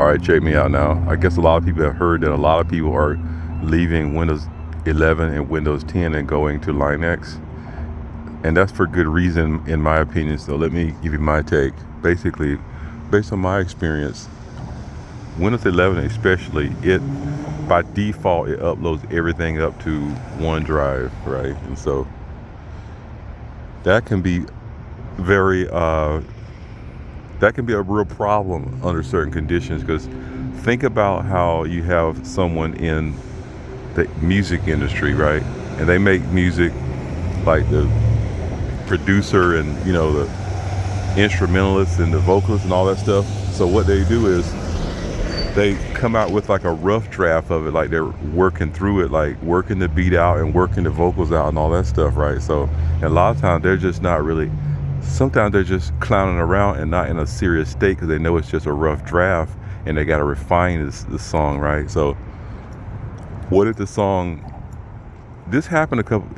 All right, check me out now. I guess a lot of people have heard that a lot of people are leaving Windows 11 and Windows 10 and going to Linux. And that's for good reason, in my opinion. So let me give you my take. Basically, based on my experience, Windows 11 especially, it by default, it uploads everything up to OneDrive, right? And so that can be very that can be a real problem under certain conditions, because think about how you have someone in the music industry, right? And they make music, like the producer and the instrumentalists and the vocalists and all that stuff. So what they do is they come out with like a rough draft of it, like they're working through it, like working the beat out and working the vocals out and all that stuff, right? So and a lot of times they're just not really, sometimes they're just clowning around and not in a serious state, because they know it's just a rough draft and they got to refine this song, right? So what if the song, this happened a couple,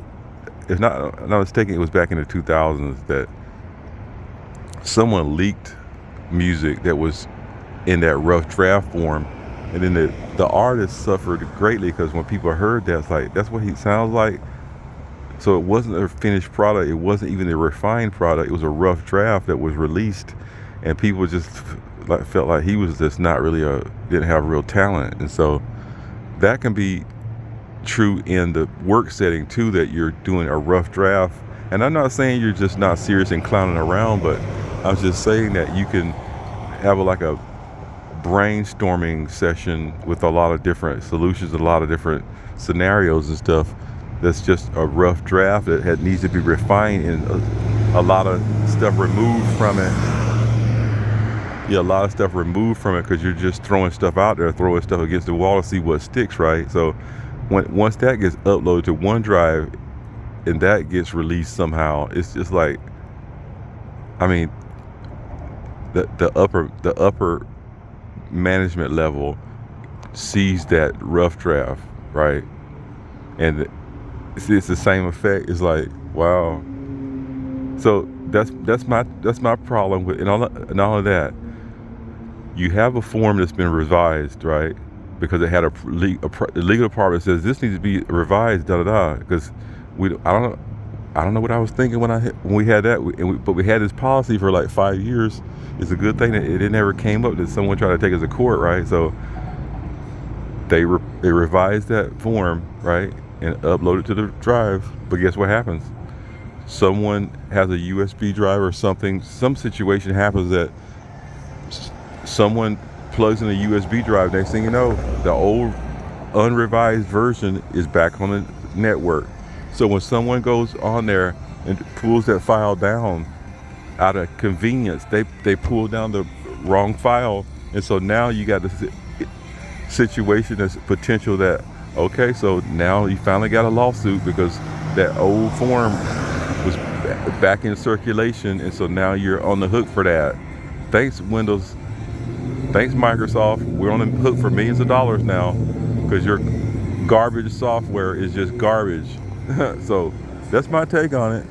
if not mistaken, it was back in the 2000s that someone leaked music that was in that rough draft form, and then the artist suffered greatly, because when people heard that, it's like, that's what he sounds like. So it wasn't a finished product, it wasn't even a refined product, it was a rough draft that was released, and people just felt like he was just not really didn't have real talent. And so that can be true in the work setting too, that you're doing a rough draft. And I'm not saying you're just not serious and clowning around, but I'm just saying that you can have like a brainstorming session with a lot of different solutions, a lot of different scenarios and stuff. That's just a rough draft that needs to be refined, and a lot of stuff removed from it. Yeah, a lot of stuff removed from it, because you're just throwing stuff out there, throwing stuff against the wall to see what sticks, right? So once that gets uploaded to OneDrive and that gets released somehow, it's just like, I mean, the upper management level sees that rough draft, right? And it's the same effect. It's like, wow. So that's my problem with, and all of that. You have a form that's been revised, right? Because it had the legal department says this needs to be revised, Because I don't know what I was thinking when we had that, but we had this policy for like 5 years. It's a good thing that it never came up that someone tried to take us to court, right? So they revised that form, right, and upload it to the drive. But guess what happens? Someone has a USB drive or something. Some situation happens that someone plugs in a USB drive. Next thing you know, the old unrevised version is back on the network. So when someone goes on there and pulls that file down out of convenience, they pull down the wrong file. And so now you got this situation that's potential that, okay, so now you finally got a lawsuit because that old form was back in circulation, and so now you're on the hook for that. Thanks Windows, thanks Microsoft, we're on the hook for millions of dollars now, because your garbage software is just garbage. So that's my take on it.